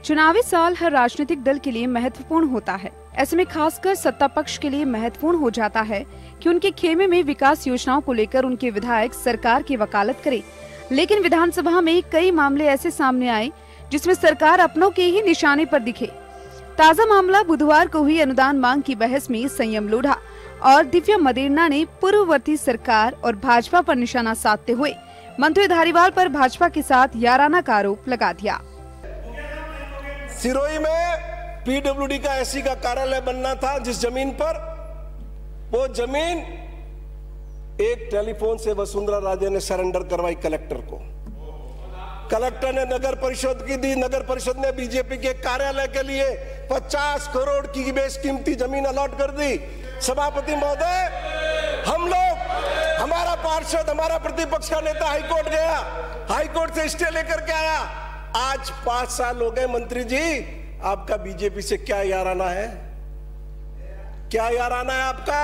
चुनावी साल हर राजनीतिक दल के लिए महत्वपूर्ण होता है। ऐसे में खासकर सत्ता पक्ष के लिए महत्वपूर्ण हो जाता है कि उनके खेमे में विकास योजनाओं को लेकर उनके विधायक सरकार की वकालत करें। लेकिन विधानसभा में कई मामले ऐसे सामने आए जिसमें सरकार अपनों के ही निशाने पर दिखे। ताज़ा मामला बुधवार को हुई अनुदान मांग की बहस में संयम लोढ़ा और दिव्या मदेरणा ने पूर्ववर्ती सरकार और भाजपा पर निशाना साधते हुए मंत्री धारीवाल पर भाजपा के साथ याराना का आरोप लगा दिया। सिरोही में पीडब्ल्यूडी का एससी का कार्यालय बनना था, जिस जमीन पर वो जमीन एक टेलीफोन से वसुंधरा राजे ने सरेंडर करवाई कलेक्टर को। कलेक्टर ने नगर परिषद की दी, नगर परिषद ने बीजेपी के कार्यालय के लिए 50 करोड़ की बेशकीमती जमीन अलॉट कर दी। सभापति महोदय, हम लोग, हमारा पार्षद, हमारा प्रतिपक्ष का नेता हाईकोर्ट गया, हाईकोर्ट से स्टे लेकर के आया। आज 5 साल हो गए। मंत्री जी, आपका बीजेपी से क्या याराना है? क्या याराना है आपका?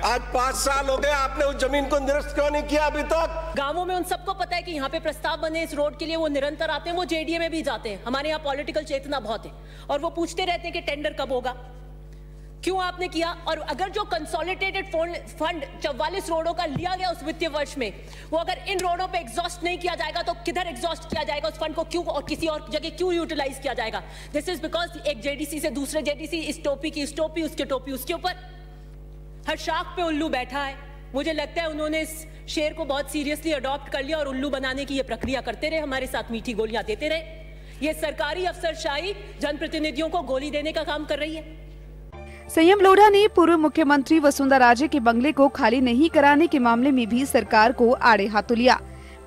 आज 5 साल हो गए, आपने उस जमीन को निरस्त क्यों नहीं किया अभी तक? गांवों में उन सबको पता है कि यहाँ पे प्रस्ताव बने इस रोड के लिए, वो निरंतर आते हैं, वो जेडीए में भी जाते हैं। हमारे यहाँ पॉलिटिकल चेतना बहुत है और वो पूछते रहते हैं कि टेंडर कब होगा, क्यों आपने किया। और अगर जो कंसोलिडेटेड फंड 44 रोडों का लिया गया उस वित्तीय वर्ष में, वो अगर इन रोडों पे एग्जॉस्ट नहीं किया जाएगा तो किधर एग्जॉस्ट किया जाएगा? उस फंड को क्यों और किसी और जगह क्यों यूटिलाइज किया जाएगा? दिस इज बिकॉज एक जेडीसी से दूसरे जेडीसी, इस टोपी की इस टोपी, उसके टोपी उसके ऊपर, हर शाख पे उल्लू बैठा है। मुझे लगता है उन्होंने इस शेर को बहुत सीरियसली अडॉप्ट कर लिया और उल्लू बनाने की ये प्रक्रिया करते रहे, हमारे साथ मीठी गोलियां देते रहे। ये सरकारी अफसरशाही जनप्रतिनिधियों को गोली देने का काम कर रही है। संयम लोढ़ा ने पूर्व मुख्यमंत्री वसुंधरा राजे के बंगले को खाली नहीं कराने के मामले में भी सरकार को आड़े हाथों लिया।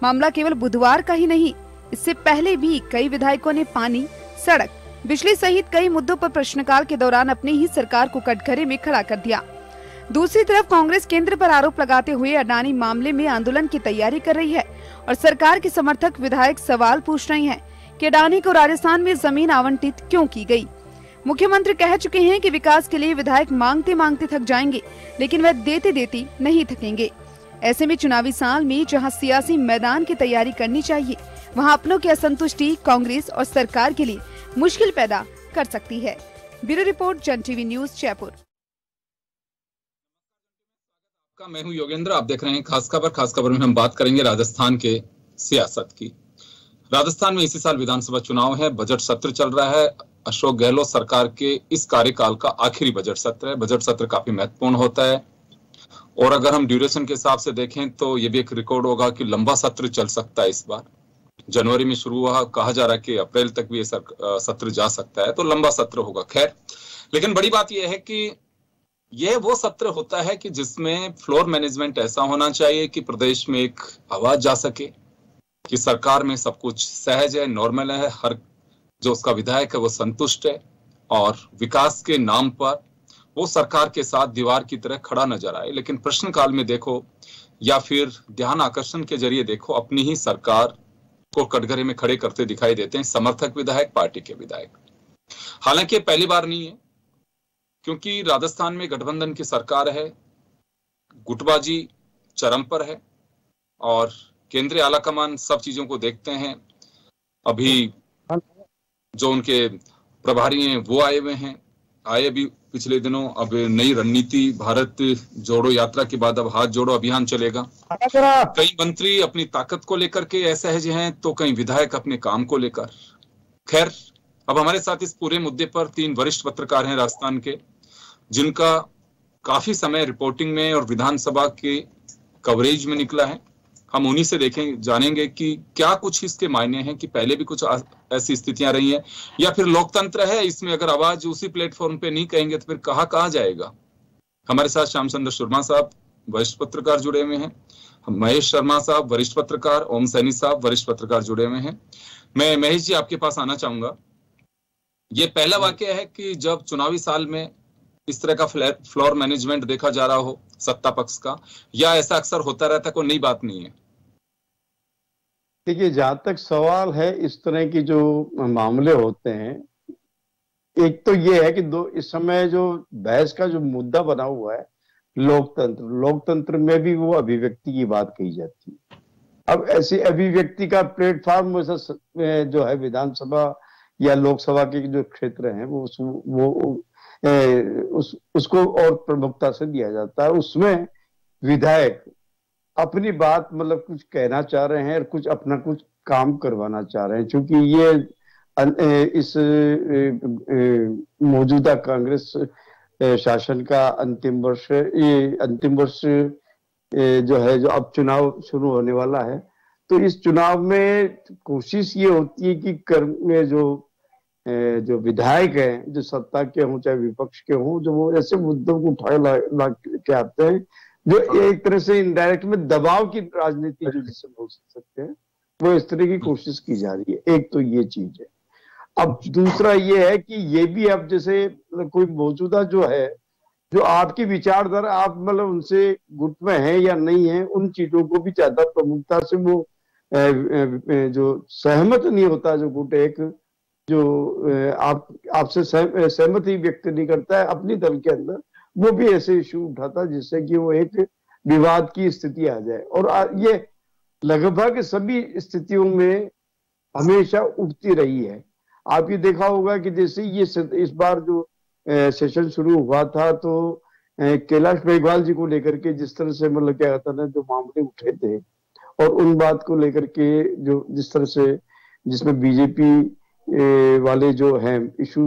मामला केवल बुधवार का ही नहीं, इससे पहले भी कई विधायकों ने पानी, सड़क, बिजली सहित कई मुद्दों पर प्रश्नकाल के दौरान अपनी ही सरकार को कटघरे में खड़ा कर दिया। दूसरी तरफ कांग्रेस केंद्र पर आरोप लगाते हुए अडानी मामले में आंदोलन की तैयारी कर रही है और सरकार के समर्थक विधायक सवाल पूछ रहे हैं कि अडानी को राजस्थान में जमीन आवंटित क्यों की गई। मुख्यमंत्री कह चुके हैं कि विकास के लिए विधायक मांगते मांगते थक जाएंगे, लेकिन वह देते देते नहीं थकेंगे। ऐसे में चुनावी साल में जहां सियासी मैदान की तैयारी करनी चाहिए, वहां अपनों की असंतुष्टि कांग्रेस और सरकार के लिए मुश्किल पैदा कर सकती है। ब्यूरो रिपोर्ट, जन टीवी न्यूज, जयपुर। मैं हूं योगेंद्र, आप देख रहे हैं खास खबर। खास खबर में हम बात करेंगे राजस्थान के सियासत की। राजस्थान में इसी साल विधानसभा चुनाव है, बजट सत्र चल रहा है। अशोक गहलोत सरकार के इस कार्यकाल का आखिरी बजट सत्र है। बजट सत्र काफी महत्वपूर्ण होता है और अगर हम ड्यूरेशन के हिसाब से देखें तो ये भी एक रिकॉर्ड होगा कि लंबा सत्र चल सकता है। इस बार जनवरी में शुरू हुआ, कहा जा रहा है कि अप्रैल तक भी ये सत्र जा सकता है, तो लंबा सत्र होगा। खैर, लेकिन बड़ी बात यह है कि यह वो सत्र होता है कि जिसमें फ्लोर मैनेजमेंट ऐसा होना चाहिए कि प्रदेश में एक आवाज जा सके कि सरकार में सब कुछ सहज है, नॉर्मल है, हर जो उसका विधायक है वो संतुष्ट है और विकास के नाम पर वो सरकार के साथ दीवार की तरह खड़ा नजर आए। लेकिन प्रश्नकाल में देखो या फिर ध्यान आकर्षण के जरिए देखो, अपनी ही सरकार को कटघरे में खड़े करते दिखाई देते हैं समर्थक विधायक, पार्टी के विधायक। हालांकि पहली बार नहीं है, क्योंकि राजस्थान में गठबंधन की सरकार है, गुटबाजी चरम पर है और केंद्रीय आलाकमान सब चीजों को देखते हैं। अभी जो उनके प्रभारी हैं वो आए हुए हैं, आए भी पिछले दिनों। अब नई रणनीति भारत जोड़ो यात्रा के बाद अब हाथ जोड़ो अभियान चलेगा। कई मंत्री अपनी ताकत को लेकर के असहज हैं तो कई विधायक अपने काम को लेकर। खैर, अब हमारे साथ इस पूरे मुद्दे पर 3 वरिष्ठ पत्रकार हैं राजस्थान के, जिनका काफी समय रिपोर्टिंग में और विधानसभा के कवरेज में निकला है। हम उन्हीं से जानेंगे कि क्या कुछ इसके मायने हैं कि पहले भी कुछ ऐसी स्थितियां रही हैं या फिर लोकतंत्र है, इसमें अगर आवाज उसी प्लेटफॉर्म पे नहीं कहेंगे तो फिर कहाँ जाएगा। हमारे साथ श्याम सुंदर शर्मा साहब वरिष्ठ पत्रकार जुड़े हुए हैं, महेश शर्मा साहब वरिष्ठ पत्रकार, ओम सैनी साहब वरिष्ठ पत्रकार जुड़े हुए हैं। मैं महेश जी आपके पास आना चाहूंगा। ये पहला वाकया है कि जब चुनावी साल में इस तरह का फ्लोर मैनेजमेंट देखा जा रहा हो सत्ता पक्ष का, या ऐसा अक्सर होता रहता, कोई नई बात नहीं है? देखिए, जहां तक सवाल है इस तरह की जो मामले होते हैं, एक तो ये है कि इस समय जो बहस का जो मुद्दा बना हुआ है लोकतंत्र में भी वो अभिव्यक्ति की बात कही जाती है। अब ऐसी अभिव्यक्ति का प्लेटफॉर्म जो है विधानसभा या लोकसभा के जो क्षेत्र हैं उसको और प्रमुखता से दिया जाता है। उसमें विधायक अपनी बात मतलब कुछ कहना चाह रहे हैं और कुछ अपना कुछ काम करवाना चाह रहे हैं, क्योंकि ये इस मौजूदा कांग्रेस शासन का अंतिम वर्ष जो है, जो अब चुनाव शुरू होने वाला है, तो इस चुनाव में कोशिश ये होती है कि जो विधायक हैं, जो सत्ता के हों चाहे विपक्ष के हों, जो वो ऐसे मुद्दों को उठाए ला के आते हैं जो एक तरह से इनडायरेक्ट में दबाव की राजनीति जो जिसे बोल सकते हैं, वो इस तरह की कोशिश की जा रही है। एक तो ये चीज है। अब दूसरा ये है कि ये भी अब जैसे कोई मौजूदा जो है, जो आपकी विचारधारा आप मतलब उनसे गुट में है या नहीं है, उन चीजों को भी ज्यादा प्रमुखता से वो जो सहमत नहीं होता, जो गुट एक जो आपसे सहमत ही व्यक्त नहीं करता है अपनी दल के अंदर, वो भी ऐसे इशू उठाता जिससे कि वो एक विवाद की स्थिति आ जाए। और ये लगभग सभी स्थितियों में हमेशा उठती रही है। आप ये देखा होगा कि जैसे ये इस बार जो सेशन शुरू हुआ था, तो कैलाश मेघवाल जी को लेकर के जिस तरह से मतलब क्या कहता ना, जो मामले उठे थे और उन बात को लेकर के जो जिस तरह से जिसमें बीजेपी वाले जो हैं इशू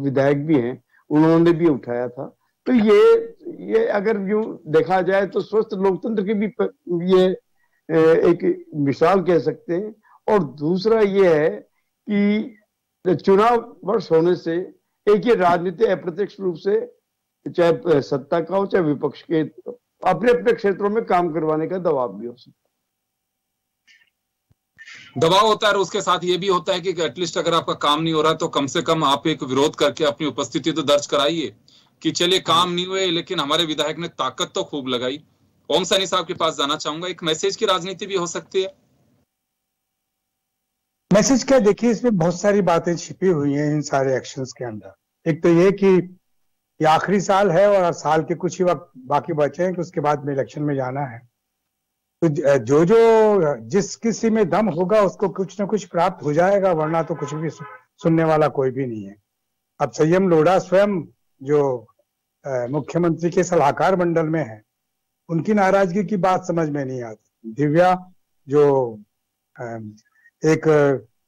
विधायक भी हैं, उन्होंने भी उठाया था। तो ये अगर यूं देखा जाए तो स्वस्थ लोकतंत्र की भी ये एक मिसाल कह सकते हैं। और दूसरा ये है कि चुनाव वर्ष होने से एक ये राजनीति अप्रत्यक्ष रूप से चाहे सत्ता का हो चाहे विपक्ष के, अपने अपने क्षेत्रों में काम करवाने का दबाव भी हो सकता है। दबाव होता है और उसके साथ ये भी होता है कि एटलीस्ट अगर आपका काम नहीं हो रहा तो कम से कम आप एक विरोध करके अपनी उपस्थिति तो दर्ज कराइए कि चलिए काम नहीं हुए लेकिन हमारे विधायक ने ताकत तो खूब लगाई। ओम सैनी साहब के पास जाना चाहूंगा, एक मैसेज की राजनीति भी हो सकती है। मैसेज क्या, देखिए इसमें बहुत सारी बातें छिपी हुई हैं इन सारे एक्शंस के अंदर। एक तो ये कि ये आखिरी साल है और साल के कुछ ही वक्त बाकी बचे हैं कि उसके बाद में इलेक्शन में जाना है, तो जिस किसी में दम होगा उसको कुछ ना कुछ प्राप्त हो जाएगा, वरना तो कुछ भी सुनने वाला कोई भी नहीं है। अब संयम लोढ़ा स्वयं जो मुख्यमंत्री के सलाहकार मंडल में है, उनकी नाराजगी की बात समझ में नहीं आती। दिव्या जो एक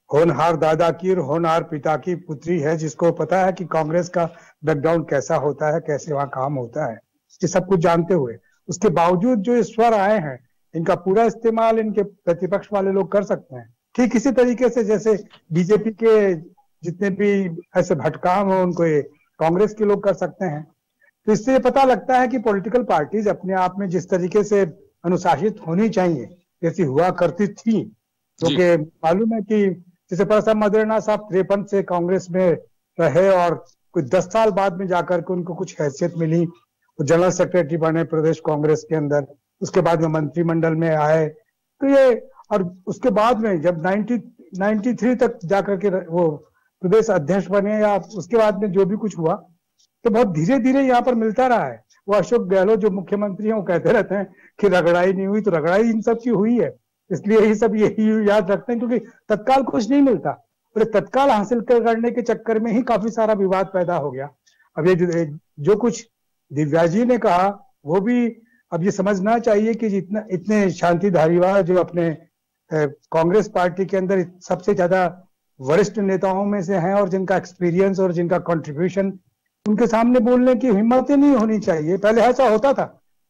होनहार दादा की और होनहार पिता की पुत्री है, जिसको पता है कि कांग्रेस का बैकग्राउंड कैसा होता है, कैसे वहां काम होता है, ये सब कुछ जानते हुए उसके बावजूद जो स्वर आए हैं, इनका पूरा इस्तेमाल इनके प्रतिपक्ष वाले लोग कर सकते हैं। ठीक इसी तरीके से जैसे बीजेपी के जितने भी ऐसे भटकाम हो उनको ये कांग्रेस के लोग कर सकते हैं। तो इससे पता लगता है कि पॉलिटिकल पार्टीज अपने आप में जिस तरीके से अनुशासित होनी चाहिए, जैसी हुआ करती थी, क्योंकि मालूम है कि जैसे प्रसाद मदेरणा साहब 53 से कांग्रेस में रहे और कुछ 10 साल बाद में जाकर के उनको कुछ हैसियत मिली, वो जनरल सेक्रेटरी बने प्रदेश कांग्रेस के अंदर, उसके बाद में मंत्रिमंडल में आए। तो ये और उसके बाद में जब 93 तक जाकर के वो प्रदेश अध्यक्ष बने, या उसके बाद में जो भी कुछ हुआ, तो बहुत धीरे धीरे यहाँ पर मिलता रहा है। वो अशोक गहलोत जो मुख्यमंत्री हैं वो कहते रहते हैं कि रगड़ाई नहीं हुई, तो रगड़ाई इन सब की हुई है। इसलिए ये सब यही याद रखते हैं, क्योंकि तत्काल कुछ नहीं मिलता और तत्काल हासिल करने के चक्कर में ही काफी सारा विवाद पैदा हो गया। अब ये जो कुछ दिव्या जी ने कहा, वो भी अब ये समझना चाहिए कि जितना इतने शांति धारीवाल जो अपने कांग्रेस पार्टी के अंदर सबसे ज्यादा वरिष्ठ नेताओं में से हैं और जिनका एक्सपीरियंस और जिनका कंट्रीब्यूशन, उनके सामने बोलने की हिम्मत ही नहीं होनी चाहिए। पहले ऐसा होता था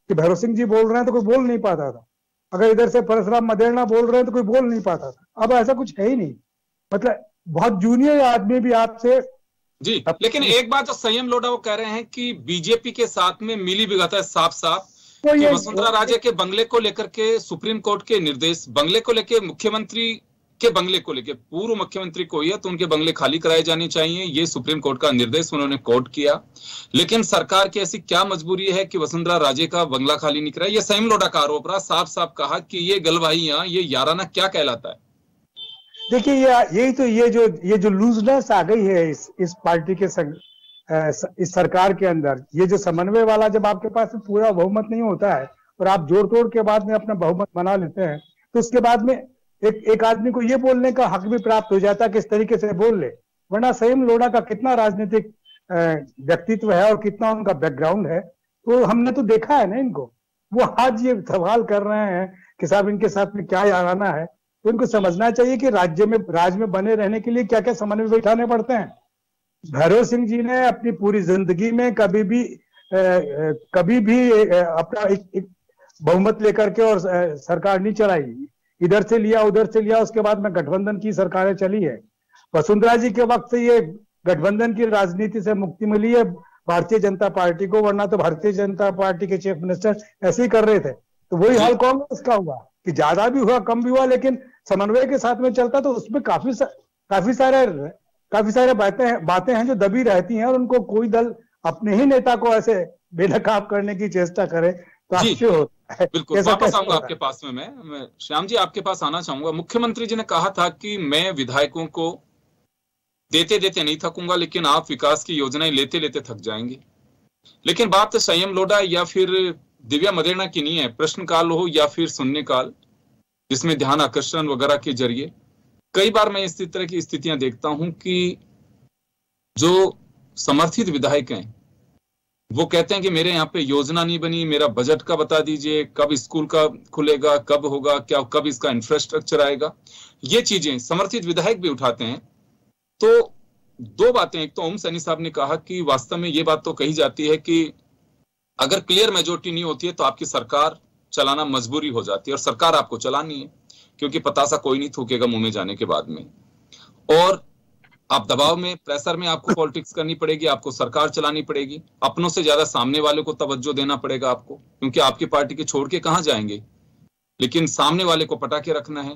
कि भैरव सिंह जी बोल रहे हैं तो कोई बोल नहीं पाता था, अगर इधर से परशुराम मदेरणा बोल रहे हैं तो कोई बोल नहीं पाता था। अब ऐसा कुछ है ही नहीं, मतलब बहुत जूनियर आदमी भी आपसे जी। लेकिन एक बात जो संयम लोढ़ा वो कह रहे हैं कि बीजेपी के साथ में मिली भगत है साफ साफ, तो ये वसुंधरा राजे के बंगले को लेकर के सुप्रीम कोर्ट के निर्देश, बंगले को लेकर मुख्यमंत्री के बंगले को लेकर, पूर्व मुख्यमंत्री कोई है तो उनके बंगले खाली कराए जाने चाहिए, ये सुप्रीम कोर्ट का निर्देश उन्होंने कोर्ट किया। लेकिन सरकार की ऐसी क्या मजबूरी है कि वसुंधरा राजे का बंगला खाली नहीं कराया? ये संयम लोढ़ा का आरोप रहा, साफ साफ कहा कि ये गलवाहियां, ये याराना क्या कहलाता है? देखिए यही तो ये जो लूजनेस आ गई है इस पार्टी के इस सरकार के अंदर, ये जो समन्वय वाला, जब आपके पास पूरा बहुमत नहीं होता है और आप जोड़ तोड़ के बाद में अपना बहुमत बना लेते हैं, तो उसके बाद में एक आदमी को ये बोलने का हक भी प्राप्त हो जाता है कि इस तरीके से बोल ले। वरना संयम लोढ़ा का कितना राजनीतिक व्यक्तित्व है और कितना उनका बैकग्राउंड है, तो हमने तो देखा है ना इनको। वो आज ये सवाल कर रहे हैं कि साहब इनके साथ में क्या आना है, तो इनको समझना चाहिए कि राज में बने रहने के लिए क्या क्या समन्वय बैठाने पड़ते हैं। भैरव सिंह जी ने अपनी पूरी जिंदगी में कभी भी अपना एक बहुमत लेकर के और सरकार नहीं चलाई, इधर से लिया उधर से लिया, उसके बाद में गठबंधन की सरकारें चली है। वसुंधरा जी के वक्त से ये गठबंधन की राजनीति से मुक्ति मिली है भारतीय जनता पार्टी को, वरना तो भारतीय जनता पार्टी के चीफ मिनिस्टर ऐसे ही कर रहे थे। तो वही हाल कांग्रेस का हुआ कि ज्यादा भी हुआ कम भी हुआ, लेकिन समन्वय के साथ में चलता, तो उसमें काफी सारे बातें हैं जो दबी रहती हैं, और उनको कोई दल अपने ही नेता को ऐसे बेनकाब करने की चेष्टा करे तो आश्चर्य होता है। बिल्कुल, वापस आऊंगा आपके पास में। मैं श्याम जी आपके पास आना चाहूंगा। मुख्यमंत्री जी ने कहा था कि मैं विधायकों को देते देते नहीं थकूंगा, लेकिन आप विकास की योजनाएं लेते लेते थक जाएंगे। लेकिन बात संयम लोढ़ा या फिर दिव्या मदेरणा की नहीं है, प्रश्नकाल हो या फिर शून्यकाल, जिसमें ध्यान आकर्षण वगैरह के जरिए कई बार मैं इस तरह की स्थितियां देखता हूं कि जो समर्थित विधायक हैं वो कहते हैं कि मेरे यहाँ पे योजना नहीं बनी, मेरा बजट का बता दीजिए, कब स्कूल का खुलेगा, कब होगा, क्या कब इसका इंफ्रास्ट्रक्चर आएगा। ये चीजें समर्थित विधायक भी उठाते हैं। तो दो बातें, एक तो ओम सैनी साहब ने कहा कि वास्तव में ये बात तो कही जाती है कि अगर क्लियर मेजोरिटी नहीं होती है तो आपकी सरकार चलाना मजबूरी हो जाती है, और सरकार आपको चलानी है क्योंकि पतासा कोई नहीं थूकेगा मुंह में जाने के बाद में, और आप दबाव में, प्रेशर में आपको पॉलिटिक्स करनी पड़ेगी, आपको सरकार चलानी पड़ेगी, अपनों से ज्यादा सामने वाले को तवज्जो देना पड़ेगा आपको, क्योंकि आपकी पार्टी के छोड़ के कहां जाएंगे, लेकिन सामने वाले को पटा के रखना है।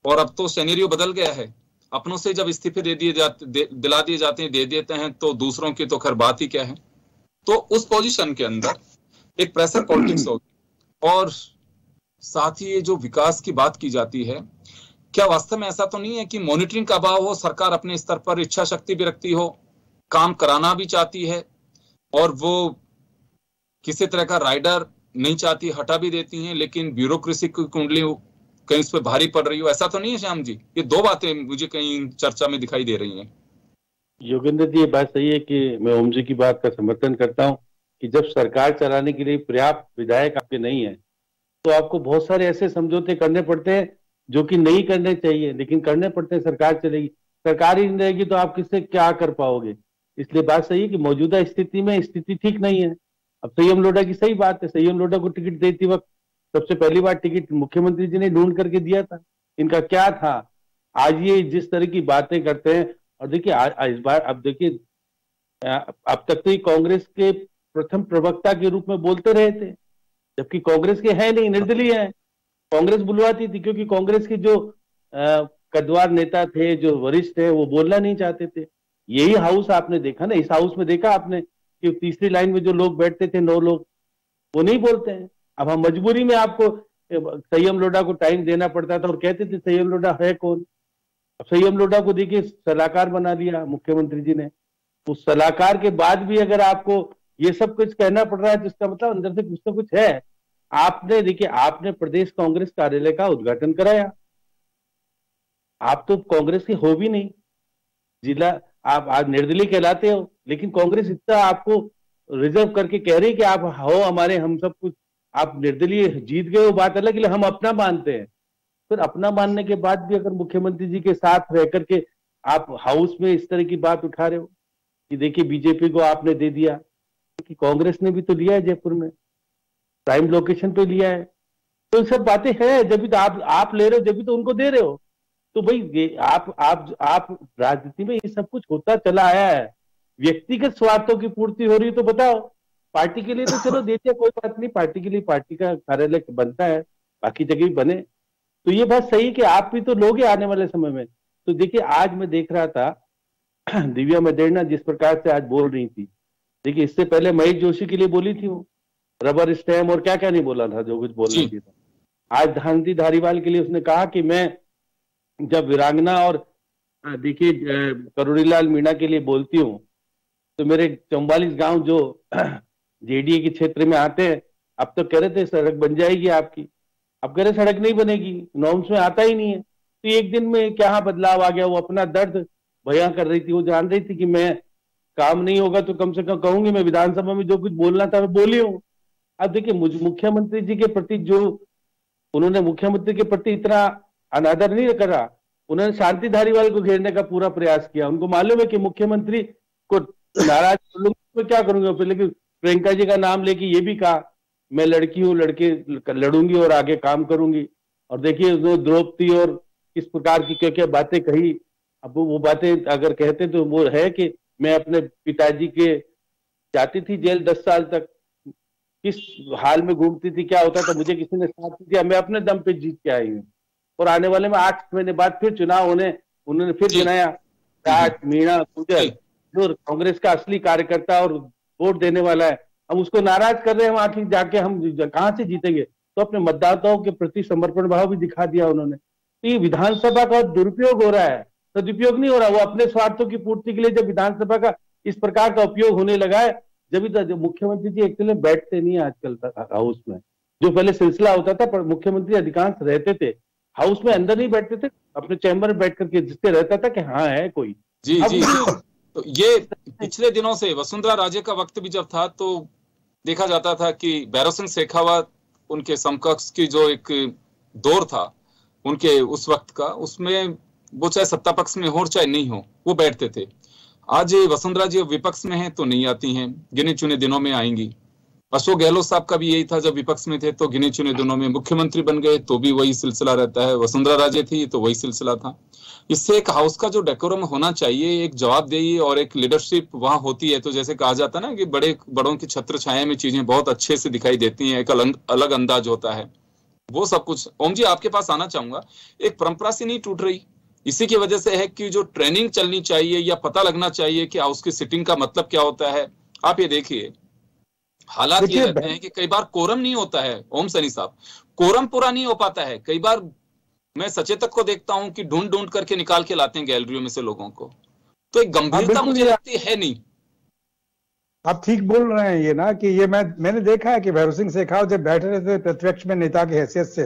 और अब तो सिनेरियो बदल गया है, अपनों से जब इस्तीफे दिला दिए जाते हैं, दे देते हैं, तो दूसरों की तो खैर बात ही क्या है। तो उस पोजीशन के अंदर एक प्रेशर पॉलिटिक्स होगी। और साथ ही ये जो विकास की बात की जाती है, क्या वास्तव में ऐसा तो नहीं है कि मॉनिटरिंग का अभाव हो, सरकार अपने स्तर पर इच्छा शक्ति भी रखती हो, काम कराना भी चाहती है, और वो किसी तरह का राइडर नहीं चाहती, हटा भी देती हैं, लेकिन ब्यूरोक्रेसी की कुंडली कहीं उस पर भारी पड़ रही हो, ऐसा तो नहीं है श्याम जी? ये दो बातें मुझे कहीं चर्चा में दिखाई दे रही हैं। योगेंद्र जी, ये बात सही है कि मैं ओम जी की बात का समर्थन करता हूं कि जब सरकार चलाने के लिए पर्याप्त विधायक आपके नहीं है तो आपको बहुत सारे ऐसे समझौते करने पड़ते हैं जो कि नहीं करने चाहिए, लेकिन करने पड़ते हैं। सरकार चलेगी, सरकार ही नहीं रहेगी तो आप किससे क्या कर पाओगे। इसलिए बात सही है कि मौजूदा स्थिति में स्थिति ठीक नहीं है। अब संयम लोढ़ा की सही बात है, संयम लोढ़ा को टिकट देती वक्त सबसे पहली बार टिकट मुख्यमंत्री जी ने ढूंढ करके दिया था। इनका क्या था? आज ये जिस तरह की बातें करते हैं, और देखिए इस बार अब देखिए, अब तक तो ये कांग्रेस के प्रथम प्रवक्ता के रूप में बोलते रहे थे, जबकि कांग्रेस के है नहीं, निर्दलीय है। कांग्रेस बुलवाती थी क्योंकि कांग्रेस के जो कद्दावर नेता थे, जो वरिष्ठ थे, वो बोलना नहीं चाहते थे। यही हाउस आपने देखा ना, इस हाउस में देखा आपने कि तीसरी लाइन में जो लोग बैठते थे, 9 लोग, वो नहीं बोलते हैं। अब हम मजबूरी में आपको संयम लोढ़ा को टाइम देना पड़ता था, और कहते थे संयम लोढ़ा है कौन। अब संयम लोढ़ा को देखिए सलाहकार बना दिया मुख्यमंत्री जी ने। उस सलाहकार के बाद भी अगर आपको ये सब कुछ कहना पड़ रहा है, जिसका मतलब अंदर से कुछ तो कुछ है। आपने देखिए, आपने प्रदेश कांग्रेस कार्यालय का उद्घाटन कराया, आप तो कांग्रेस के हो भी नहीं, जिला आप आज निर्दलीय कहलाते हो, लेकिन कांग्रेस इतना आपको रिजर्व करके कह रही कि आप हो हमारे, हम सब कुछ, आप निर्दलीय जीत गए वो बात अलग, हम अपना मानते हैं। फिर अपना मानने के बाद भी अगर मुख्यमंत्री जी के साथ रह करके आप हाउस में इस तरह की बात उठा रहे हो कि देखिए बीजेपी को आपने दे दिया, कि कांग्रेस ने भी तो लिया है, जयपुर में प्राइम लोकेशन पे लिया है, तो सब बातें हैं। जब भी तो आप ले रहे हो, जब भी तो उनको दे रहे हो। तो भाई आप राजनीति में ये सब कुछ होता चला आया है। व्यक्तिगत स्वार्थों की पूर्ति हो रही है तो बताओ, पार्टी के लिए तो चलो देते, कोई बात नहीं, पार्टी के लिए पार्टी का कार्यालय बनता है, बाकी जगह भी बने। तो ये बात सही कि आप भी तो लोगे आने वाले समय में। तो देखिए, आज मैं देख रहा था दिव्या मदेरणा जिस प्रकार से आज बोल रही थी, देखिए इससे पहले महेश जोशी के लिए बोली थी वो, रबर स्टैम्प और क्या क्या नहीं बोला था, जो कुछ बोलना थी। आज धांती धारीवाल के लिए उसने कहा कि मैं जब वीरांगना और देखिए करोड़ीलाल मीणा के लिए बोलती हूँ तो मेरे 44 गांव जो जेडीए के क्षेत्र में आते हैं, अब तो कह रहे थे सड़क बन जाएगी आपकी, अब कह रहे सड़क नहीं बनेगी, नॉर्म्स में आता ही नहीं है। तो एक दिन में क्या बदलाव आ गया। वो अपना दर्द बयां कर रही थी, वो जान रही थी कि मैं काम नहीं होगा तो कम से कम कहूंगी, मैं विधानसभा में जो कुछ बोलना था मैं बोली हूँ। अब देखिए, मुझे मुख्यमंत्री जी के प्रति जो उन्होंने मुख्यमंत्री के प्रति इतना अनादर नहीं करा, उन्होंने शांति धारीवाल को घेरने का पूरा प्रयास किया। उनको मालूम है कि मुख्यमंत्री को नाराज कर लूंगा तो क्या करूंगा फिर, लेकिन प्रियंका जी का नाम लेके ये भी कहा मैं लड़की हूँ, लड़के लड़ूंगी और आगे काम करूंगी। और देखिए द्रौपदी और किस प्रकार की क्या क्या बातें कही। अब वो बातें अगर कहते तो वो है कि मैं अपने पिताजी के जाती थी जेल 10 साल तक, किस हाल में घूमती थी, क्या होता था, मुझे किसी ने साथ नहीं दिया, मैं अपने दम पे जीत के आई हूँ। और आने वाले में 8 महीने बाद फिर चुनाव होने, उन्होंने फिर बनाया राज मीणा गुजर जो कांग्रेस का असली कार्यकर्ता और वोट देने वाला है, हम उसको नाराज कर रहे हैं। वहां जाके हम कहां से जीतेंगे? तो अपने मतदाताओं के प्रति समर्पण भाव भी दिखा दिया उन्होंने। तो ये विधानसभा का दुरुपयोग हो रहा है, सदुपयोग नहीं हो रहा। वो अपने स्वार्थों की पूर्ति के लिए जब विधानसभा का इस प्रकार का उपयोग होने लगा है, जब मुख्यमंत्री जी एक्चुअली बैठते नहीं है आजकल तक हाउस में। जो पहले सिलसिला होता था, पर मुख्यमंत्री अधिकांश रहते थे हाउस में, अंदर नहीं बैठते थे, अपने चैम्बर में बैठ करके जिससे रहता था कि हाँ है कोई। जी जी। तो ये पिछले दिनों से वसुंधरा राजे का वक्त भी जब था तो देखा जाता था कि भैरव सिंह शेखावत उनके समकक्ष की जो एक दौर था उनके उस वक्त का, उसमें वो चाहे सत्ता पक्ष में हो चाहे नहीं हो वो बैठते थे। आज वसुंधरा जी विपक्ष में हैं तो नहीं आती हैं, गिने चुने दिनों में आएंगी। अशोक गहलोत साहब का भी यही था, जब विपक्ष में थे तो गिने चुने दिनों में मुख्यमंत्री बन गए तो भी वही सिलसिला रहता है। वसुंधरा राजे थी तो वही सिलसिला था। इससे एक हाउस का जो डेकोरम होना चाहिए, एक जवाबदेही और एक लीडरशिप वहां होती है। तो जैसे कहा जाता है ना कि बड़ों की छत्र छाया में चीजें बहुत अच्छे से दिखाई देती हैं, एक अलग अंदाज होता है, वो सब कुछ। ओम जी आपके पास आना चाहूंगा, एक परंपरा सी नहीं टूट रही, इसी की वजह से है कि जो ट्रेनिंग चलनी चाहिए या पता लगना चाहिए कि हाउस की सिटिंग का मतलब क्या होता है। आप ये देखिए हालात ये रहते हैं कि कई बार कोरम नहीं होता है। ओम सैनी साहब, कोरम पूरा नहीं हो पाता है। कई बार मैं सचेतक को देखता हूं कि ढूंढ करके निकाल के लाते हैं गैलरियों में से लोगों को, तो एक गंभीरता मुझे लगती है नहीं। आप ठीक बोल रहे हैं ये ना, कि ये मैंने देखा है कि भैरव सिंह शेखावत जब बैठे रहते प्रतिपक्ष में नेता की हैसियत से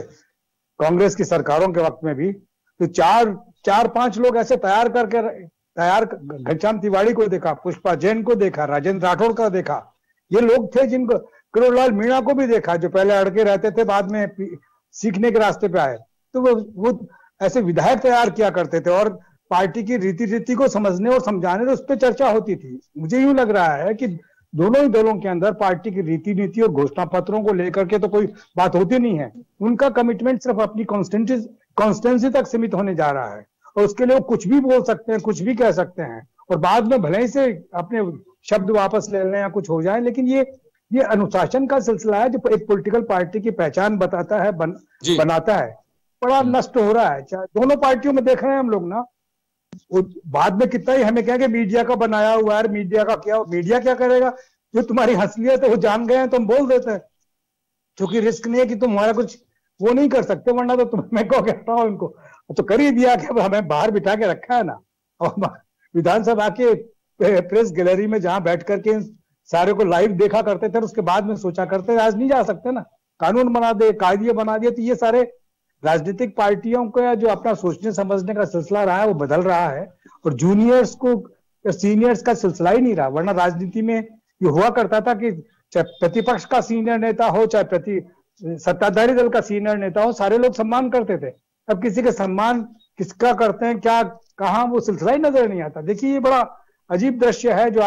कांग्रेस की सरकारों के वक्त में भी, तो चार पांच लोग ऐसे तैयार घनश्याम तिवारी को देखा, पुष्पा जैन को देखा, राजेंद्र राठौड़ का देखा, ये लोग थे जिनको, किरोड़लाल मीणा को भी देखा जो पहले अड़के रहते थे बाद में सीखने के रास्ते पे आए। तो वो ऐसे विधायक तैयार किया करते थे और पार्टी की रीति को समझने और समझाने उस पर चर्चा होती थी। मुझे यूं लग रहा है कि दोनों ही दलों के अंदर पार्टी की नीति और घोषणा पत्रों को लेकर के तो कोई बात होती नहीं है। उनका कमिटमेंट सिर्फ अपनी कॉन्स्टेंसी तक सीमित होने जा रहा है और उसके लिए वो कुछ भी बोल सकते हैं, कुछ भी कह सकते हैं और बाद में भले ही से अपने शब्द वापस ले लें या कुछ हो जाए। लेकिन ये अनुशासन का सिलसिला है जो एक पॉलिटिकल पार्टी की पहचान बताता है, बनाता है, बड़ा नष्ट हो रहा है। दोनों पार्टियों में देख रहे हैं हम लोग ना, बाद में कितना ही हमें कहेंगे मीडिया का बनाया हुआ है, मीडिया का क्या, मीडिया क्या करेगा? जो तुम्हारी हंसलियत है वो जान गए हैं तो हम बोल देते हैं, क्योंकि रिस्क नहीं है कि तुम्हारा कुछ वो नहीं कर सकते, वरना तो मैं क्या कहता हूँ इनको तो कर ही दिया कि हमें बाहर बिठा के रखा है ना। और विधानसभा के प्रेस गैलरी में जहां बैठ करके सारे को लाइव देखा करते थे, उसके बाद में सोचा करते थे, आज नहीं जा सकते ना, कानून बना दे, कायदे बना दिए। तो ये सारे राजनीतिक पार्टियों का जो अपना सोचने समझने का सिलसिला रहा है वो बदल रहा है और जूनियर्स को सीनियर्स का सिलसिला ही नहीं रहा। वरना राजनीति में ये हुआ करता था कि चाहे प्रतिपक्ष का सीनियर नेता हो चाहे सत्ताधारी दल का सीनियर नेता हो, सारे लोग सम्मान करते थे। अब किसी के सम्मान किसका करते हैं, क्या कहाँ, वो सिलसिला ही नजर नहीं आता। देखिए ये बड़ा अजीब दृश्य है जो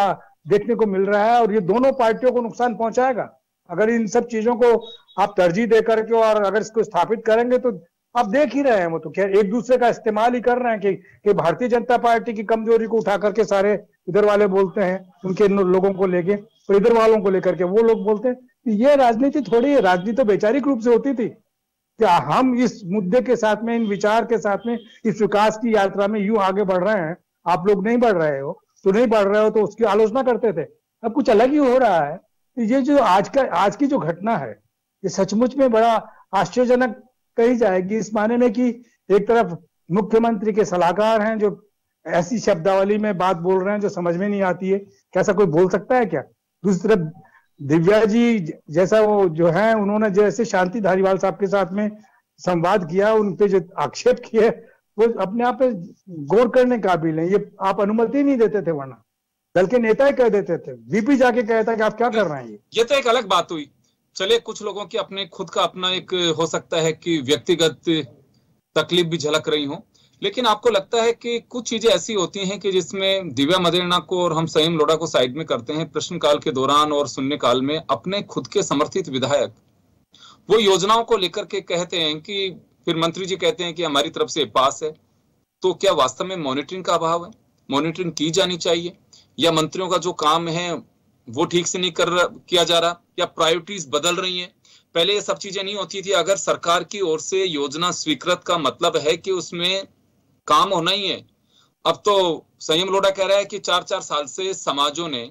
देखने को मिल रहा है और ये दोनों पार्टियों को नुकसान पहुंचाएगा। अगर इन सब चीजों को आप तरजीह दे करके और अगर इसको स्थापित करेंगे तो आप देख ही रहे हैं वो तो क्या एक दूसरे का इस्तेमाल ही कर रहे हैं कि भारतीय जनता पार्टी की कमजोरी को उठा करके सारे इधर वाले बोलते हैं उनके लोगों को लेके और इधर वालों को लेकर के वो लोग बोलते हैं। ये राजनीति थोड़ी है, राजनीति तो वैचारिक रूप से होती थी। क्या हम इस मुद्दे के साथ में, इन विचार के साथ में, इस विकास की यात्रा में यूं आगे बढ़ रहे हैं, आप लोग नहीं बढ़ रहे हो तो उसकी आलोचना करते थे। अब कुछ अलग ही हो रहा है। ये जो आज की जो घटना है ये सचमुच में बड़ा आश्चर्यजनक कही जाएगी, इस माने में कि एक तरफ मुख्यमंत्री के सलाहकार हैं जो ऐसी शब्दावली में बात बोल रहे हैं जो समझ में नहीं आती है, कैसा कोई बोल सकता है क्या? दूसरी तरफ दिव्या जी जैसा वो जो है, उन्होंने जैसे शांति धारीवाल साहब के साथ में संवाद किया, उन पे जो आक्षेप किए वो अपने आप पे गौर करने काबिल है। ये आप अनुमति नहीं देते थे, वरना दल के नेता ही कह देते थे, वीपी जाके कहता कि आप क्या कर रहे हैं। ये तो एक अलग बात हुई। चलिए, कुछ लोगों की अपने खुद का अपना एक हो सकता है कि व्यक्तिगत तकलीफ भी झलक रही हो, लेकिन आपको लगता है कि कुछ चीजें ऐसी होती हैं कि जिसमें दिव्या मदेरणा को और हम संयम लोढ़ा को साइड में करते हैं प्रश्नकाल के दौरान और शून्यकाल में, अपने खुद के समर्थित विधायक वो योजनाओं को लेकर के कहते हैं कि फिर मंत्री जी कहते हैं कि हमारी तरफ से पास है, तो क्या वास्तव में मॉनिटरिंग का अभाव है? मॉनिटरिंग की जानी चाहिए, या मंत्रियों का जो काम है वो ठीक से नहीं किया जा रहा, या प्रायोरिटीज बदल रही हैं? पहले ये सब चीजें नहीं होती थी। अगर सरकार की ओर से योजना स्वीकृत का मतलब है कि उसमें काम होना ही है। अब तो संयम लोढ़ा कह रहा है कि 4-4 साल से समाजों ने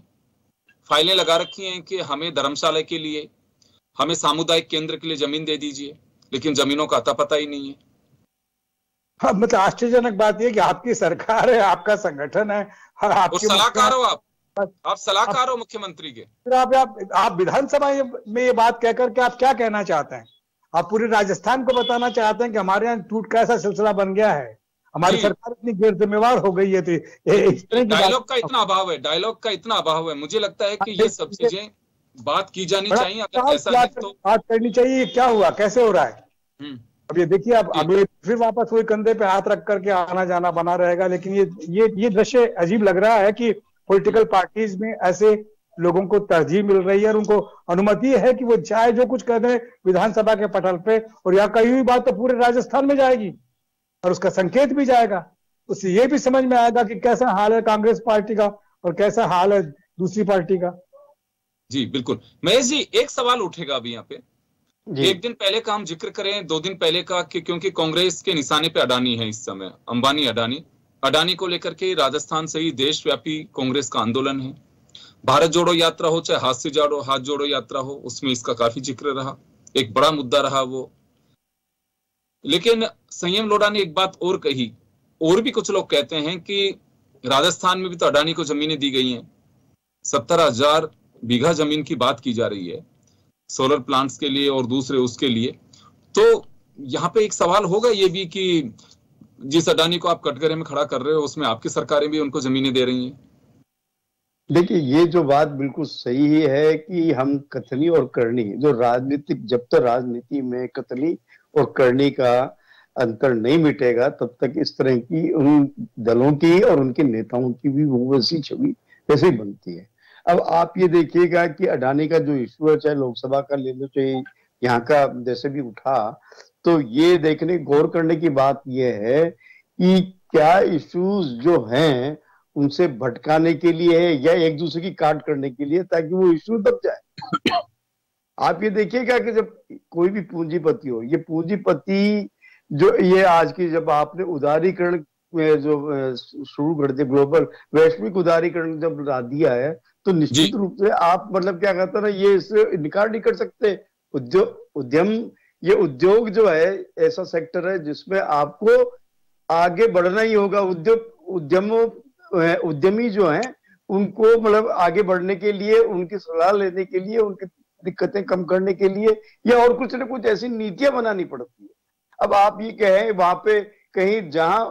फाइलें लगा रखी हैं कि हमें धर्मशाला के लिए, हमें सामुदायिक केंद्र के लिए जमीन दे दीजिए, लेकिन जमीनों का अता पता ही नहीं है। हाँ, मतलब आश्चर्यजनक बात यह कि आपकी सरकार है, आपका संगठन है, और आपके सलाहकार हो आप सलाहकार हो मुख्यमंत्री के। फिर आप विधानसभा में ये बात कहकर के आप क्या कहना चाहते हैं? आप पूरे राजस्थान को बताना चाहते हैं कि हमारे यहाँ टूट का ऐसा सिलसिला बन गया है, हमारी सरकार इतनी गैर जिम्मेवार हो गई है। तो इस तरह की डायलॉग का इतना अभाव है, डायलॉग का इतना अभाव है। मुझे लगता है कि ये सब चीजें बात की जानी चाहिए। अगर ऐसा है तो बात करनी चाहिए। क्या हुआ, कैसे हो रहा है? अब ये देखिए, अब अगले फिर वापस वही कंधे पे हाथ रख करके आना जाना बना रहेगा। लेकिन ये दृश्य अजीब लग रहा है कि पॉलिटिकल पार्टीज में ऐसे लोगों को तरजीह मिल रही है और उनको अनुमति है कि वो चाहे जो कुछ कर दें विधानसभा के पटल पे, और यहाँ कही हुई बात तो पूरे राजस्थान में जाएगी और उसका संकेत भी जाएगा। उससे ये भी समझ में आएगा कि कैसा हाल है कांग्रेस पार्टी का और कैसा हाल है दूसरी पार्टी का। जी बिल्कुल। महेश जी, एक सवाल उठेगा अभी यहाँ पे। एक दिन पहले का हम जिक्र करें, 2 दिन पहले का, कि क्योंकि कांग्रेस के निशाने पे अडानी है इस समय, अंबानी अडानी को लेकर के राजस्थान से ही देशव्यापी कांग्रेस का आंदोलन है। भारत जोड़ो यात्रा हो चाहे हाथ जोड़ो यात्रा हो, उसमें इसका काफी जिक्र रहा, एक बड़ा मुद्दा रहा वो। लेकिन संयम लोढ़ा ने एक बात और कही, और भी कुछ लोग कहते हैं कि राजस्थान में भी तो अडानी को जमीनें दी गई हैं। 70,000 बीघा जमीन की बात की जा रही है सोलर प्लांट्स के लिए और दूसरे उसके लिए। तो यहाँ पे एक सवाल होगा ये भी कि जिस अडानी को आप कटघरे में खड़ा कर रहे हो, उसमें आपकी सरकारें भी उनको जमीनें दे रही हैं। देखिए, ये जो बात बिल्कुल सही ही है कि हम कथनी और करनी, जो राजनीतिक, जब तक राजनीति में कथनी और करनी का अंतर नहीं मिटेगा तब तक इस तरह की उन दलों की और उनके नेताओं की भी वो वैसी छवि वैसे ही बनती है। अब आप ये देखिएगा कि अडानी का जो इशू है, चाहे लोकसभा का ले लो चाहे यहाँ का जैसे भी उठा, तो ये देखने गौर करने की बात ये है कि क्या इश्यूज जो हैं उनसे भटकाने के लिए है या एक दूसरे की काट करने के लिए, ताकि वो इशू दब जाए। आप ये देखिएगा कि जब कोई भी पूंजीपति हो, ये पूंजीपति जो ये आज की, जब आपने उदारीकरण जो शुरू कर दिया, ग्लोबल वैश्विक उदारीकरण जब ला दिया है, तो निश्चित रूप से आप मतलब क्या कहते हैं ना, ये इससे इनकार नहीं कर सकते। उद्योग जो है ऐसा सेक्टर है जिसमें आपको आगे बढ़ना ही होगा। उद्यमी जो हैं उनको मतलब आगे बढ़ने के लिए, उनकी सलाह लेने के लिए, उनकी दिक्कतें कम करने के लिए या और कुछ ना कुछ ऐसी नीतियां बनानी पड़ती है। अब आप ये कहें वहां पे कहीं जहां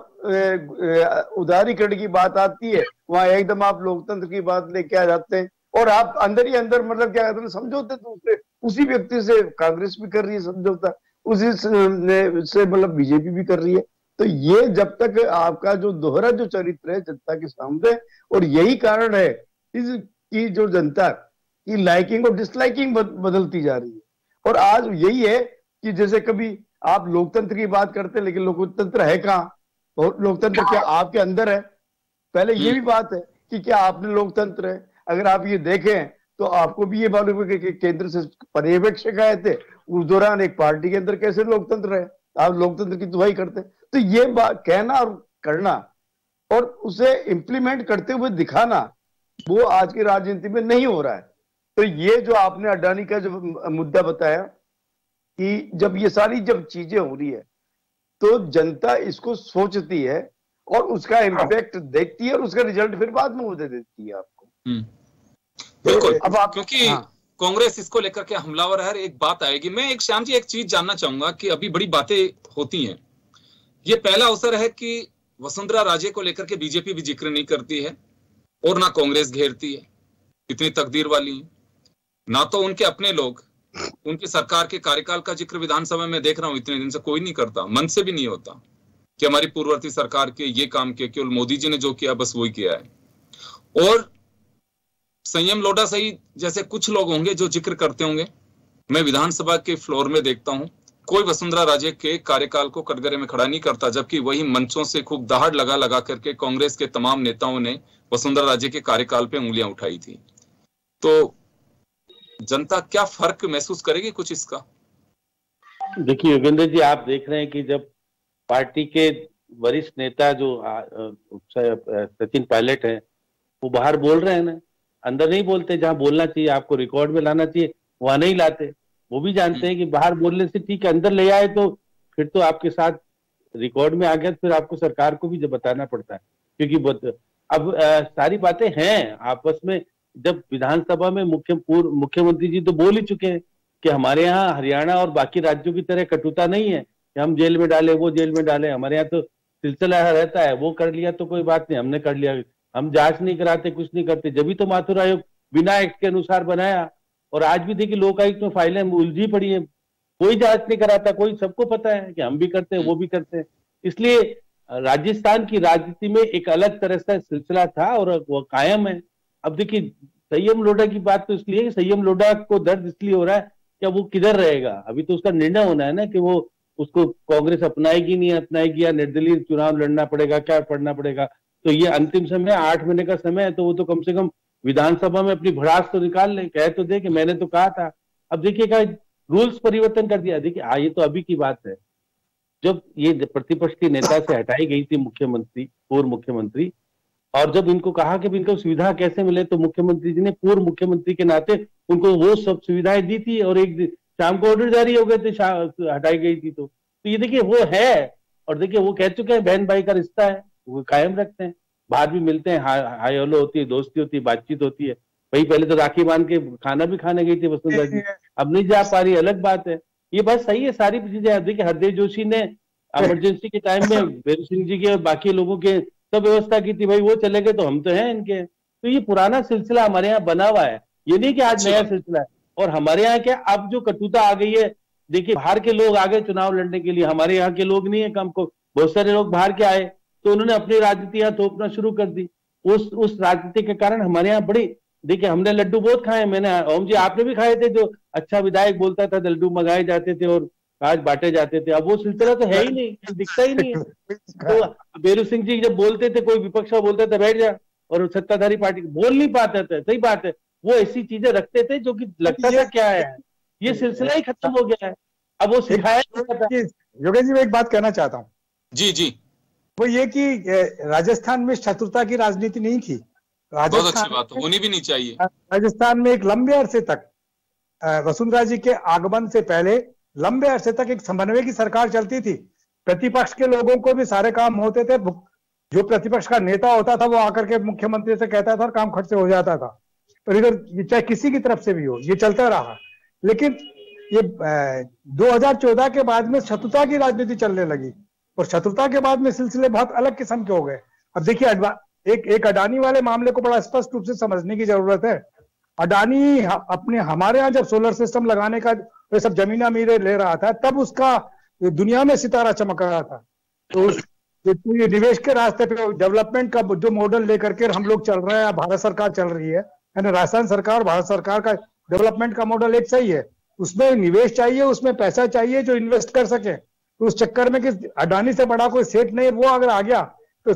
उदारीकरण की बात आती है वहां एकदम आप लोकतंत्र की बात लेके आ जाते हैं, और आप अंदर ही अंदर मतलब क्या कहते हैं समझौते दूसरे उसी व्यक्ति से कांग्रेस भी कर रही है समझौता, उसी से मतलब बीजेपी भी कर रही है। तो ये जब तक आपका जो दोहरा जो चरित्र है जनता के सामने, और यही कारण है इसकी जो जनता की लाइकिंग और डिसलाइकिंग बदलती जा रही है। और आज यही है कि जैसे कभी आप लोकतंत्र की बात करते हैं, लेकिन लोकतंत्र है कहाँ? और लोकतंत्र क्या आपके अंदर है? पहले ये भी बात है कि क्या आपने लोकतंत्र है। अगर आप ये देखें तो आपको भी ये मालूम है कि केंद्र से पर्यवेक्षक आए थे, उस दौरान एक पार्टी के अंदर कैसे लोकतंत्र है, आप लोकतंत्र की दुहाई करते। तो ये बात कहना और करना और उसे इंप्लीमेंट करते हुए दिखाना, वो आज की राजनीति में नहीं हो रहा है। तो ये जो आपने अडानी का जो मुद्दा बताया कि जब ये सारी जब चीजें हो रही है तो जनता इसको सोचती है और उसका इम्पैक्ट देखती है और उसका रिजल्ट फिर बाद में वो दे देती है आपको। बिल्कुल। अब आप क्योंकि कांग्रेस इसको लेकर के हमलावर है, एक बात आएगी। मैं एक श्याम जी एक चीज जानना चाहूंगा कि अभी बड़ी बातें होती हैं ये पहला अवसर है कि वसुंधरा राजे को लेकर के बीजेपी भी जिक्र नहीं करती है और ना कांग्रेस घेरती है। इतनी तकदीर वाली है। ना तो उनके अपने लोग, उनकी सरकार के कार्यकाल का जिक्र विधानसभा में देख रहा हूं इतने दिन से कोई नहीं करता, मन से भी नहीं होता कि हमारी पूर्ववर्ती सरकार के ये काम किए, केवल मोदी जी ने जो किया बस वही किया है। और संयम लोढ़ा सही जैसे कुछ लोग होंगे जो जिक्र करते होंगे, मैं विधानसभा के फ्लोर में देखता हूं कोई वसुंधरा राजे के कार्यकाल को कटघरे में खड़ा नहीं करता, जबकि वही मंचों से खूब दहाड़ लगा लगा करके कांग्रेस के तमाम नेताओं ने वसुंधरा राजे के कार्यकाल पे उंगलियां उठाई थी। तो जनता क्या फर्क महसूस करेगी कुछ इसका? देखिए योगेंद्र जी, आप देख रहे हैं कि जब पार्टी के वरिष्ठ नेता जो सचिन पायलट है वो बाहर बोल रहे हैं ना, अंदर नहीं बोलते, जहां बोलना चाहिए आपको रिकॉर्ड में लाना चाहिए वहां नहीं लाते। वो भी जानते हैं कि बाहर बोलने से ठीक है, अंदर ले आए तो फिर तो आपके साथ रिकॉर्ड में आ गया, फिर आपको सरकार को भी जब बताना पड़ता है, क्योंकि अब सारी बातें हैं आपस में। जब विधानसभा में मुख्यमंत्री जी तो बोल ही चुके हैं कि हमारे यहाँ हरियाणा और बाकी राज्यों की तरह कटुता नहीं है कि हम जेल में डाले वो जेल में डाले, हमारे यहाँ तो सिलसिला रहता है, वो कर लिया तो कोई बात नहीं, हमने कर लिया, हम जांच नहीं कराते, कुछ नहीं करते। जब भी तो माथुर आयोग बिना एक्ट के अनुसार बनाया, और आज भी देखिए लोकायुक्त में फाइलें उलझी पड़ी है, कोई जांच नहीं कराता, कोई, सबको पता है कि हम भी करते हैं वो भी करते हैं। इसलिए राजस्थान की राजनीति में एक अलग तरह से सिलसिला था और वो कायम है। अब देखिए संयम लोढ़ा की बात तो इसलिए कि संयम लोढ़ा को दर्द इसलिए हो रहा है कि वो किधर रहेगा, अभी तो उसका निर्णय होना है ना कि वो उसको कांग्रेस अपनाएगी नहीं अपनाएगी, या निर्दलीय चुनाव लड़ना पड़ेगा, क्या पढ़ना पड़ेगा। तो ये अंतिम समय 8 महीने का समय है, तो वो तो कम से कम विधानसभा में अपनी भड़ास तो निकाल ले, कह तो दे कि मैंने तो कहा था। अब देखिए क्या रूल्स परिवर्तन कर दिया। देखिए ये तो अभी की बात है, जब ये प्रतिपक्ष की नेता से हटाई गई थी मुख्यमंत्री, पूर्व मुख्यमंत्री, और जब इनको कहा कि इनको सुविधा कैसे मिले, तो मुख्यमंत्री जी ने पूर्व मुख्यमंत्री के नाते उनको वो सब सुविधाएं दी थी, और एक दिन शाम को ऑर्डर जारी हो गए थे, हटाई गई थी। तो ये देखिए वो है, और देखिए वो कह चुके हैं बहन भाई का रिश्ता है, वो कायम रखते हैं, बाहर भी मिलते हैं, हाय हेलो होती है, दोस्ती होती है, बातचीत होती है। भाई पहले तो राखी बांध के खाना भी खाने गई थी वसुंधरा जी, अब नहीं जा पा रही, अलग बात है। ये बात सही है, सारी चीजें। देखिए हरदेव जोशी ने इमरजेंसी के टाइम में वीर सिंह जी के और बाकी लोगों के सब व्यवस्था की थी, भाई वो चले गए तो हम तो हैं इनके। तो ये पुराना सिलसिला हमारे यहाँ बना हुआ है, ये नहीं कि आज नया सिलसिला है। और हमारे यहाँ क्या अब जो कटुता आ गई है, देखिए बाहर के लोग आ गए चुनाव लड़ने के लिए, हमारे यहाँ के लोग नहीं है, कम को बहुत सारे लोग बाहर के आए, तो उन्होंने अपनी राजनीति यहाँ थोपना शुरू कर दी। उस राजनीति के कारण हमारे यहाँ बड़ी, देखिए हमने लड्डू बहुत खाए, मैंने ओम जी आपने भी खाए थे, जो अच्छा विधायक बोलता था लड्डू मंगाए जाते थे और आज बांटे जाते थे। अब वो सिलसिला तो है ही नहीं, दिखता ही नहीं है। तो बेरू सिंह जी जब बोलते थे, कोई विपक्ष बोलता था बैठ जा, और सत्ताधारी पार्टी बोल नहीं पाते थे, सही बात है, वो ऐसी चीजें रखते थे जो कि लगता था क्या है, ये सिलसिला ही खत्म हो गया है। अब वो सिखाया योगेश जी मैं एक बात कहना चाहता हूँ। जी जी, वो ये कि राजस्थान में शत्रुता की राजनीति नहीं थी। बहुत अच्छी बात, होनी भी नहीं चाहिए। राजस्थान में एक लंबे अरसे तक वसुंधरा जी के आगमन से पहले लंबे अरसे तक एक समन्वय की सरकार चलती थी। प्रतिपक्ष के लोगों को भी सारे काम होते थे, जो प्रतिपक्ष का नेता होता था वो आकर के मुख्यमंत्री से कहता था और काम खट से हो जाता था। और इधर चाहे किसी की तरफ से भी हो, ये चलता रहा। लेकिन ये 2014 के बाद में शत्रुता की राजनीति चलने लगी, और शत्रुता के बाद में सिलसिले बहुत अलग किस्म के हो गए। अब देखिए एक अडानी वाले मामले को बड़ा स्पष्ट रूप से समझने की जरूरत है। अडानी अपने हमारे यहाँ जब सोलर सिस्टम लगाने का ये सब जमीन अमीरे ले रहा था, तब उसका दुनिया में सितारा चमक रहा था। तो ये निवेश के रास्ते पे डेवलपमेंट का जो मॉडल लेकर के हम लोग चल रहे हैं, भारत सरकार चल रही है, यानी राजस्थान सरकार भारत सरकार का डेवलपमेंट का मॉडल एक सही है। उसमें निवेश चाहिए, उसमें पैसा चाहिए जो इन्वेस्ट कर सके। तो उस चक्कर में कि अडानी से बड़ा कोई सेठ नहीं, वो अगर आ गया तो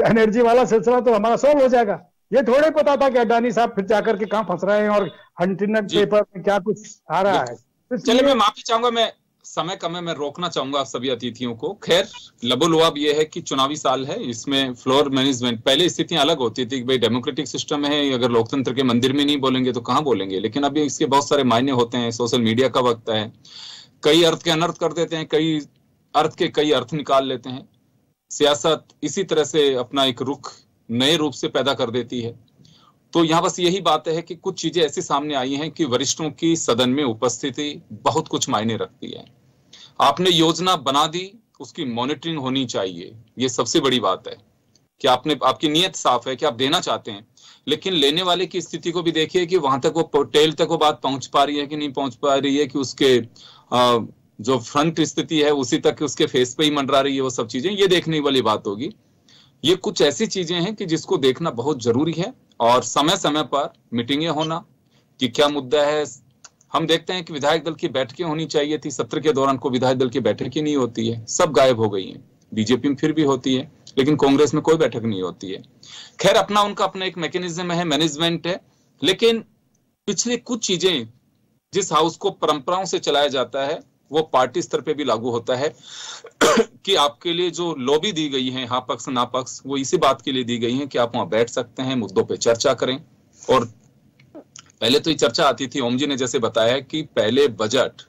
एनर्जी वाला सिलसिला तो हमारा सॉल्व हो जाएगा। ये थोड़े पता था कि अडानी साहब फिर जाकर के कहाँ फंस रहे हैं और हंटिंग पेपर में क्या कुछ आ रहा है। चलिए मैं माफी चाहूंगा, मैं समय कम है, मैं रोकना चाहूंगा आप सभी अतिथियों को। खैर लबोलुआब ये है कि चुनावी साल है, इसमें फ्लोर मैनेजमेंट, पहले स्थितियां अलग होती थी कि भाई डेमोक्रेटिक सिस्टम है, अगर लोकतंत्र के मंदिर में नहीं बोलेंगे तो कहाँ बोलेंगे। लेकिन अभी इसके बहुत सारे मायने होते हैं, सोशल मीडिया का वक्त है, कई अर्थ के अनर्थ कर देते हैं, कई अर्थ के कई अर्थ निकाल लेते हैं। सियासत इसी तरह से अपना एक रुख नए रूप से पैदा कर देती है। तो यहाँ बस यही बात है कि कुछ चीजें ऐसी सामने आई हैं कि वरिष्ठों की सदन में उपस्थिति बहुत कुछ मायने रखती है। आपने योजना बना दी, उसकी मॉनिटरिंग होनी चाहिए। ये सबसे बड़ी बात है कि आपकी नीयत साफ है कि आप देना चाहते हैं, लेकिन लेने वाले की स्थिति को भी देखिए कि वहां तक वो टेल तक वो बात पहुंच पा रही है कि नहीं पहुंच पा रही है, कि उसके जो फ्रंट स्थिति है उसी तक उसके फेस पे ही मंडरा रही है, वो सब चीजें ये देखने वाली बात होगी। ये कुछ ऐसी चीजें हैं कि जिसको देखना बहुत जरूरी है, और समय समय पर मीटिंगें होना कि क्या मुद्दा है। हम देखते हैं कि विधायक दल की बैठकें होनी चाहिए थी, सत्र के दौरान को विधायक दल की बैठक ही नहीं होती है, सब गायब हो गई हैं। बीजेपी में फिर भी होती है, लेकिन कांग्रेस में कोई बैठक नहीं होती है। खैर, उनका अपना एक मैकेनिज्म है, मैनेजमेंट है, लेकिन पिछले कुछ चीजें जिस हाउस को परंपराओं से चलाया जाता है वो पार्टी स्तर पे भी लागू होता है कि आपके लिए जो लॉबी दी गई है, हाँ पक्ष ना पक्ष, वो इसी बात के लिए दी गई है कि आप वहां बैठ सकते हैं, मुद्दों पे चर्चा करें। और पहले तो ये चर्चा आती थी, ओम जी ने जैसे बताया कि पहले बजट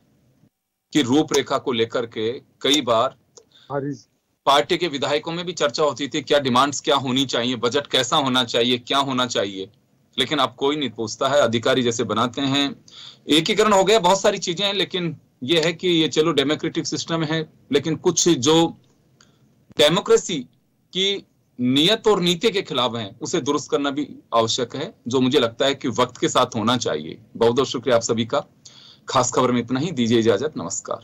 की रूपरेखा को लेकर के कई बार पार्टी के विधायकों में भी चर्चा होती थी, क्या डिमांड्स क्या होनी चाहिए, बजट कैसा होना चाहिए, क्या होना चाहिए, लेकिन अब कोई नहीं पूछता है, अधिकारी जैसे बनाते हैं। एकीकरण हो गया, बहुत सारी चीजें हैं, लेकिन ये है कि ये चलो डेमोक्रेटिक सिस्टम है, लेकिन कुछ जो डेमोक्रेसी की नियत और नीति के खिलाफ हैं उसे दुरुस्त करना भी आवश्यक है, जो मुझे लगता है कि वक्त के साथ होना चाहिए। बहुत बहुत शुक्रिया आप सभी का। खास खबर में इतना ही, दीजिए इजाजत, नमस्कार।